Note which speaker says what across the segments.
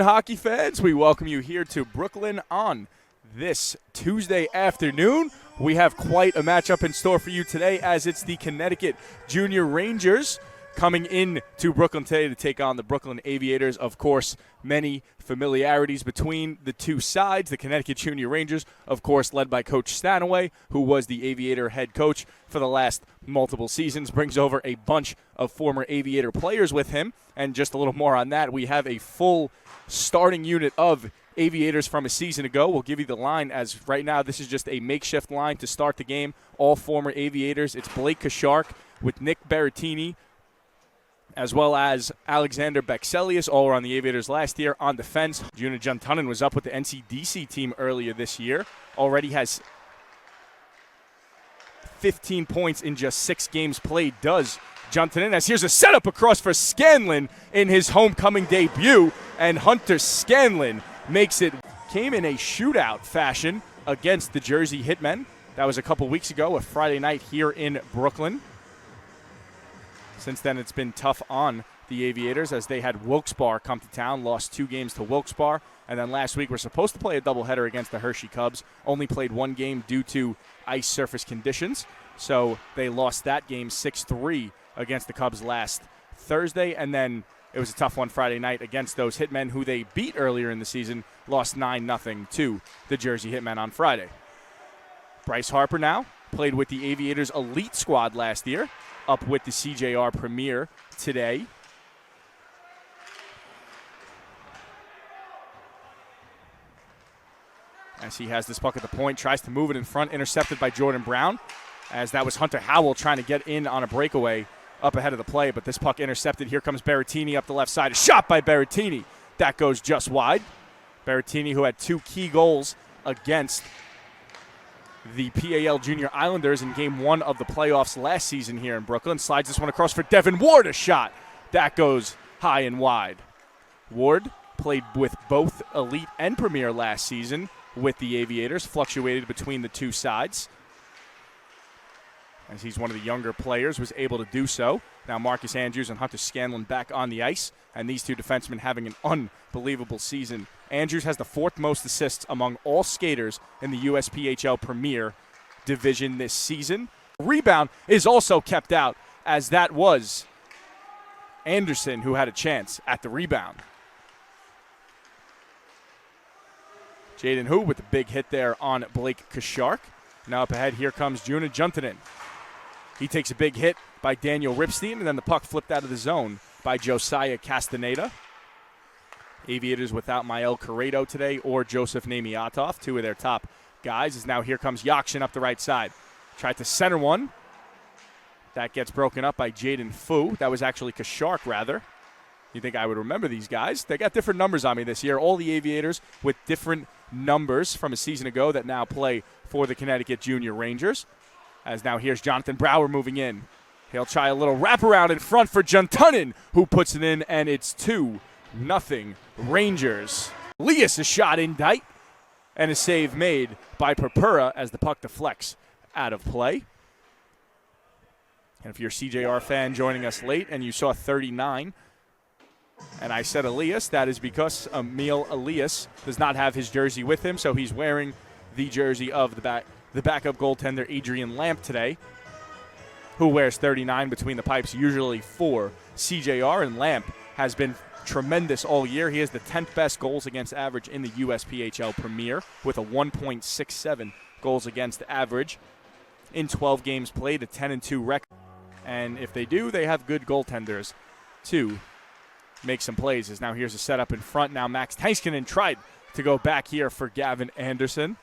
Speaker 1: Hockey fans, we welcome you here to Brooklyn on this Tuesday afternoon. We have quite a matchup in store for you today, as it's the Connecticut Jr. Rangers coming in to Brooklyn today to take on the Brooklyn Aviators. Of course, many familiarities between the two sides. The Connecticut Jr. Rangers, of course, led by Coach Stanaway, who was the Aviator head coach for the last multiple seasons, brings over a bunch of former Aviator players with him. And just a little more on that, we have a full starting unit of Aviators from a season ago. We'll give you the line, as right now this is just a makeshift line to start the game. All former Aviators. It's Blake Chasharper with Nick Berrettini, as well as Alexander Bexelius, all were on the Aviators last year. On defense, Juna Juntunen was up with the NCDC team earlier this year. Already has 15 points in just 6 games played, does Juntunen, as here's a setup across for Scanlon in his homecoming debut, and Hunter Scanlon makes it. Came in a shootout fashion against the Jersey Hitmen. That was a couple weeks ago, a Friday night here in Brooklyn. Since then, it's been tough on the Aviators, as they had Wilkes-Barre come to town, lost 2 games to Wilkes-Barre, and then last week we're supposed to play a doubleheader against the Hershey Cubs. Only played 1 game due to ice surface conditions, so they lost that game 6-3 against the Cubs last Thursday, and then it was a tough one Friday night against those Hitmen, who they beat earlier in the season, lost 9-0 to the Jersey Hitmen on Friday. Bryce Harper now played with the Aviators elite squad last year, up with the CJR Premier today. As he has this puck at the point, tries to move it in front, intercepted by Jordan Brown, as that was Hunter Howell trying to get in on a breakaway up ahead of the play, but this puck intercepted. Here comes Berrettini up the left side. A shot by Berrettini. That goes just wide. Berrettini, who had 2 key goals against the PAL Junior Islanders in Game 1 of the playoffs last season here in Brooklyn, slides this one across for Devin Ward. A shot. That goes high and wide. Ward played with both Elite and Premier last season with the Aviators, fluctuated between the two sides, as he's one of the younger players, was able to do so. Now Marcus Andrews and Hunter Scanlon back on the ice, and these two defensemen having an unbelievable season. Andrews has the 4th most assists among all skaters in the USPHL Premier division this season. Rebound is also kept out, as that was Anderson who had a chance at the rebound. Jaden Hu with the big hit there on Blake Chasharper. Now up ahead, here comes Juna Juntunen. He takes a big hit by Daniel Ripstein, and then the puck flipped out of the zone by Josiah Castaneda. Aviators without Mael Corrado today, or Joseph Namiatov, 2 of their top guys. As now here comes Yakshin up the right side. Tried to center one. That gets broken up by Jaden Fu. That was actually Chasharper, rather. You think I would remember these guys? They got different numbers on me this year. All the Aviators with different numbers from a season ago that now play for the Connecticut Junior Rangers. As now here's Jonathan Brower moving in. He'll try a little wraparound in front for Juntunen, who puts it in, and it's 2-0 Rangers. Elias, a shot in tight, and a save made by Purpura as the puck deflects out of play. And if you're a CJR fan joining us late and you saw 39, and I said Elias, that is because Emil Elias does not have his jersey with him, so he's wearing the jersey of the backup goaltender Adrian Lamp today, who wears 39 between the pipes, usually for CJR, and Lamp has been tremendous all year. He has the 10th best goals against average in the USPHL Premier with a 1.67 goals against average in 12 games played, a 10-2 record. And if they do, they have good goaltenders to make some plays. As now here's a setup in front. Now Max Tanskinen tried to go back here for Gavin Anderson,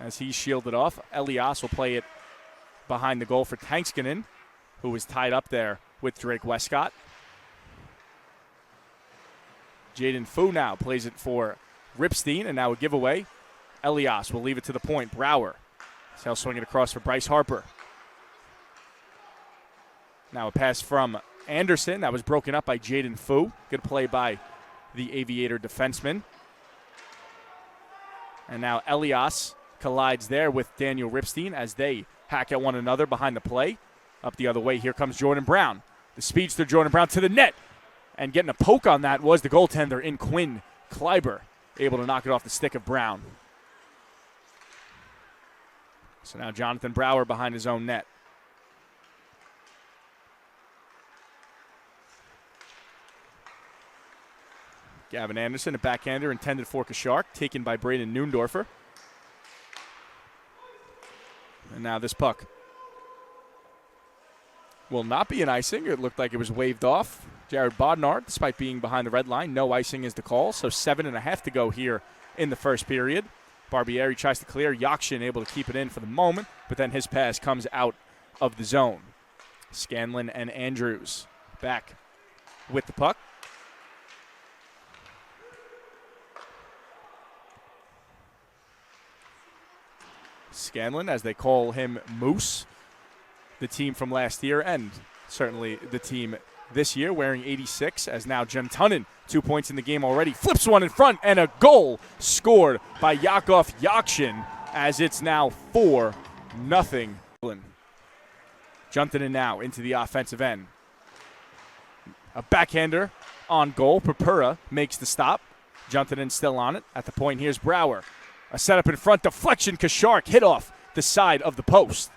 Speaker 1: as he's shielded off. Elias will play it behind the goal for Tanskinen, who was tied up there with Drake Westcott. Jaden Fu now plays it for Ripstein, and now a giveaway. Elias will leave it to the point. Brower. So he'll swing it across for Bryce Harper. Now a pass from Anderson. That was broken up by Jaden Fu. Good play by the Aviator defenseman. And now Elias collides there with Daniel Ripstein as they hack at one another behind the play. Up the other way, here comes Jordan Brown. The speedster Jordan Brown to the net. And getting a poke on that was the goaltender in Quinn Kleiber, able to knock it off the stick of Brown. So now Jonathan Brower behind his own net. Gavin Anderson, a backhander intended for Chasharper, taken by Braden Neundorfer. And now this puck will not be an icing. It looked like it was waved off. Jared Bodnard, despite being behind the red line, no icing is the call. So 7.5 to go here in the first period. Barbieri tries to clear. Yakshin able to keep it in for the moment, but then his pass comes out of the zone. Scanlon and Andrews back with the puck. Scanlon, as they call him Moose, the team from last year and certainly the team this year, wearing 86, as now Gentunen, 2 points in the game already, flips one in front, and a goal scored by Yakov Yakshin, as it's now 4-0. Gentunen now into the offensive end. A backhander on goal. Purpura makes the stop. Gentunen still on it. At the point, here's Brower. A setup in front, deflection, Chasharper hit off the side of the post.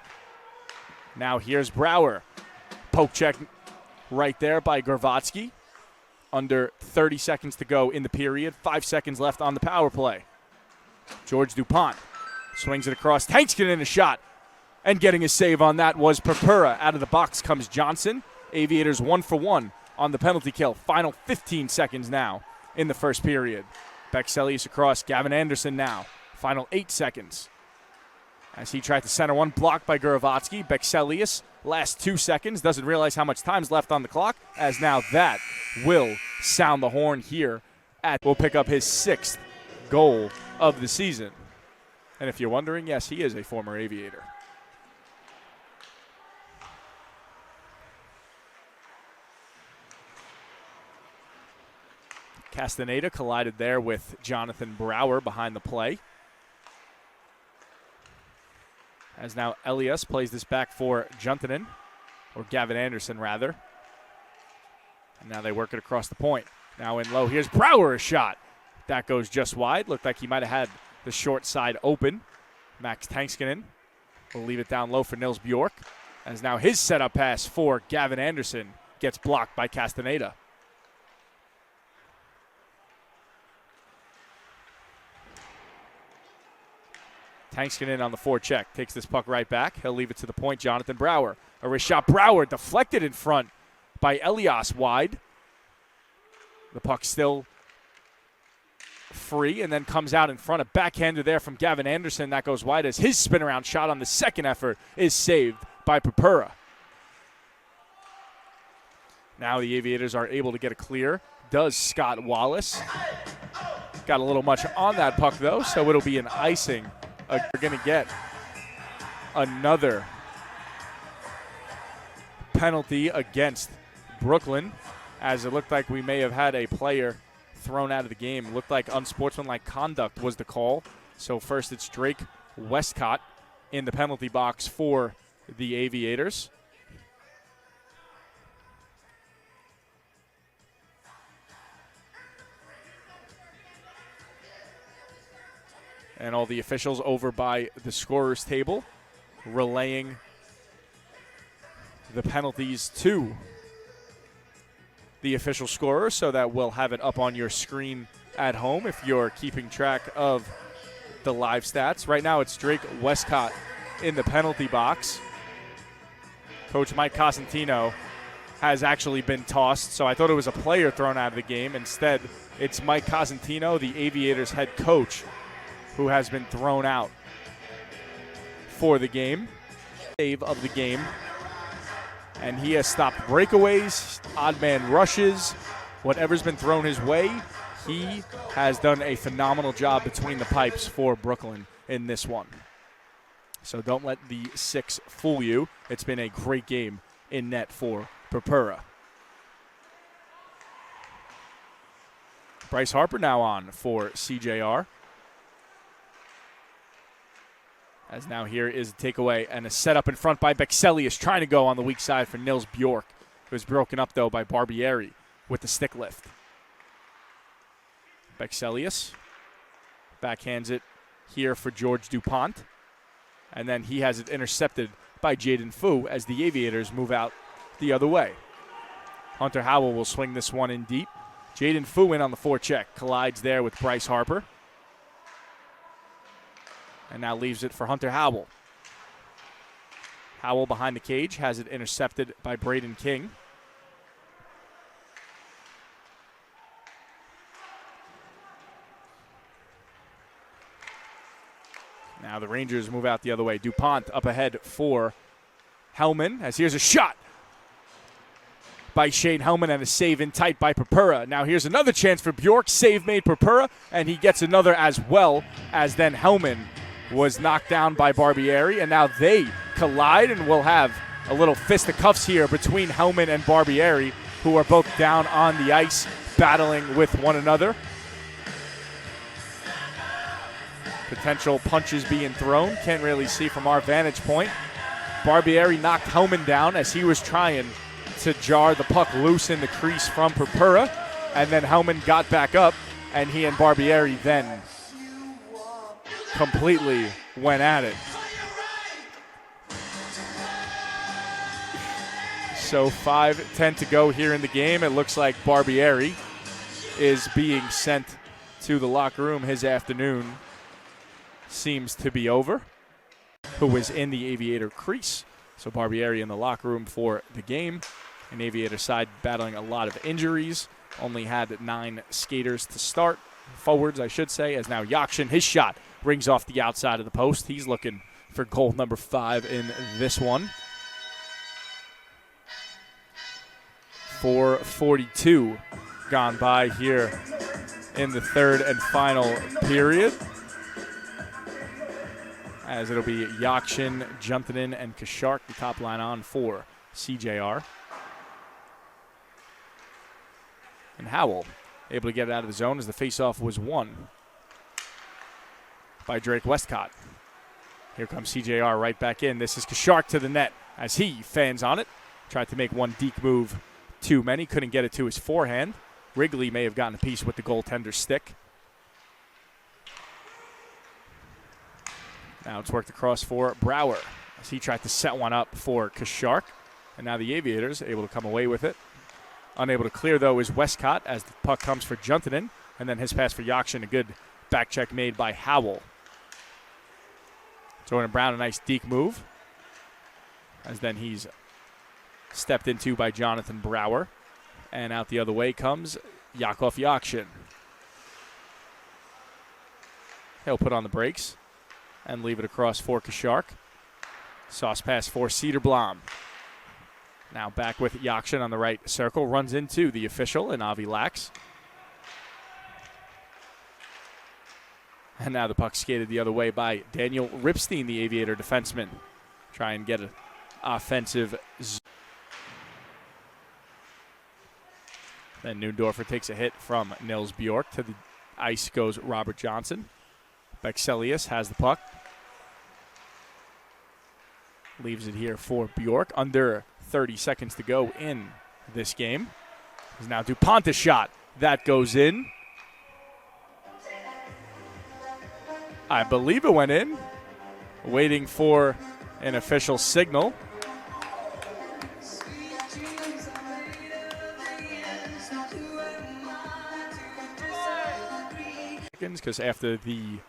Speaker 1: Now here's Brower. Poke check right there by Gorvatsky. Under 30 seconds to go in the period. 5 seconds left on the power play. George Dupont swings it across. Tankskin in a shot. And getting a save on that was Purpura. Out of the box comes Johnson. Aviators 1 for 1 on the penalty kill. Final 15 seconds now in the first period. Bexelius across. Gavin Anderson now. Final 8 seconds. As he tried to center one, blocked by Gorvatsky. Bexelius, last 2 seconds, doesn't realize how much time's left on the clock, as now that will sound the horn here. Will pick up his 6th goal of the season. And if you're wondering, yes, he is a former Aviator. Castaneda collided there with Jonathan Brower behind the play. As now Elias plays this back for Juntanen, or Gavin Anderson rather. And now they work it across the point. Now in low, here's Brower, a shot. That goes just wide. Looked like he might have had the short side open. Max Tanskinen will leave it down low for Nils Bjork. As now his setup pass for Gavin Anderson gets blocked by Castaneda. Tanskinen on the forecheck. Takes this puck right back. He'll leave it to the point. Jonathan Brower. A wrist shot. Brower deflected in front by Elias wide. The puck still free and then comes out in front. A backhander there from Gavin Anderson. That goes wide as his spin around shot on the second effort is saved by Purpura. Now the Aviators are able to get a clear. Does Scott Wallace. Got a little much on that puck though, so it'll be an icing. We're going to get another penalty against Brooklyn, as it looked like we may have had a player thrown out of the game. It looked like unsportsmanlike conduct was the call. So first it's Drake Westcott in the penalty box for the Aviators. And all the officials over by the scorer's table relaying the penalties to the official scorer, so that we'll have it up on your screen at home if you're keeping track of the live stats. Right now it's Drake Westcott in the penalty box. Coach Mike Cosentino has actually been tossed, so I thought it was a player thrown out of the game. Instead, it's Mike Cosentino, the Aviators head coach, who has been thrown out for the game. Save of the game. And he has stopped breakaways, odd man rushes, whatever's been thrown his way. He has done a phenomenal job between the pipes for Brooklyn in this one. So don't let the 6 fool you. It's been a great game in net for Purpura. Bryce Harper now on for CJR. As now here is a takeaway and a setup in front by Bexelius, trying to go on the weak side for Nils Bjork. It was broken up, though, by Barbieri. with the stick lift. Bexelius backhands it here for George DuPont. And then he has it intercepted by Jaden Fu as the Aviators move out the other way. Hunter Howell will swing this one in deep. Jaden Fu in on the forecheck. Collides there with Bryce Harper. And now leaves it for Hunter Howell. Howell behind the cage has it intercepted by Braden King. Now the Rangers move out the other way. DuPont up ahead for Hellman as here's a shot by Shane Hellman and a save in tight by Purpura. Now here's another chance for Bjork. Save made Purpura, and he gets another as well as then Hellman was knocked down by Barbieri, and now they collide, and we'll have a little fisticuffs here between Hellman and Barbieri, who are both down on the ice battling with one another. Potential punches being thrown. Can't really see from our vantage point. Barbieri knocked Hellman down as he was trying to jar the puck loose in the crease from Purpura, and then Hellman got back up, and he and Barbieri then completely went at it. So 5:10 to go here in the game. It looks like Barbieri is being sent to the locker room. His afternoon seems to be over. Who was in the Aviator crease. So Barbieri in the locker room for the game. An Aviator side battling a lot of injuries. Only had 9 skaters to start. Forwards, I should say, as now Ejection, his shot rings off the outside of the post. He's looking for goal number 5 in this one. 4:42 gone by here in the third and final period. As it'll be Ejection, Juntanen, and Kashark, the top line on for CJR. And Howell able to get it out of the zone as the faceoff was won by Drake Westcott. Here comes CJR right back in. This is Kashark to the net as he fans on it. Tried to make one deke move too many. Couldn't get it to his forehand. Wrigley may have gotten a piece with the goaltender's stick. Now it's worked across for Brower as he tried to set one up for Kashark. And now the Aviators able to come away with it. Unable to clear, though, is Westcott as the puck comes for Juntanen. And then his pass for Ejection, a good back check made by Howell. Jordan Brown, a nice deke move. As then he's stepped into by Jonathan Brower. And out the other way comes Yakov Ejection. He'll put on the brakes and leave it across for Kashark. Sauce pass for Cedarblom. Now back with Ejection on the right circle. Runs into the official in Avi Lax. And now the puck skated the other way by Daniel Ripstein, the Aviator defenseman. Try and get an offensive zone. Then Neundorfer takes a hit from Nils Bjork. To the ice goes Robert Johnson. Bexelius has the puck. Leaves it here for Bjork. Under 30 seconds to go in this game. Is now DuPont a shot. That goes in. I believe it went in. Waiting for an official signal. Because after the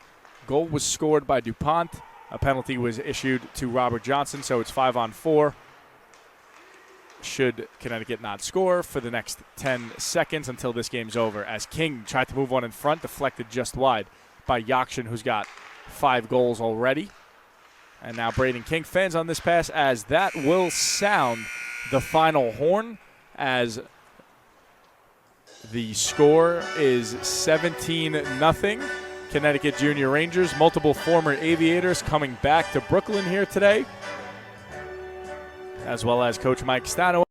Speaker 1: goal was scored by DuPont, a penalty was issued to Robert Johnson, so it's 5-on-4. Should Connecticut not score for the next 10 seconds until this game's over, as King tried to move one in front, deflected just wide by Ejection, who's got 5 goals already. And now Braden King fans on this pass as that will sound the final horn, as the score is 17-0. Connecticut Junior Rangers, multiple former Aviators coming back to Brooklyn here today, as well as Coach Mike Stano.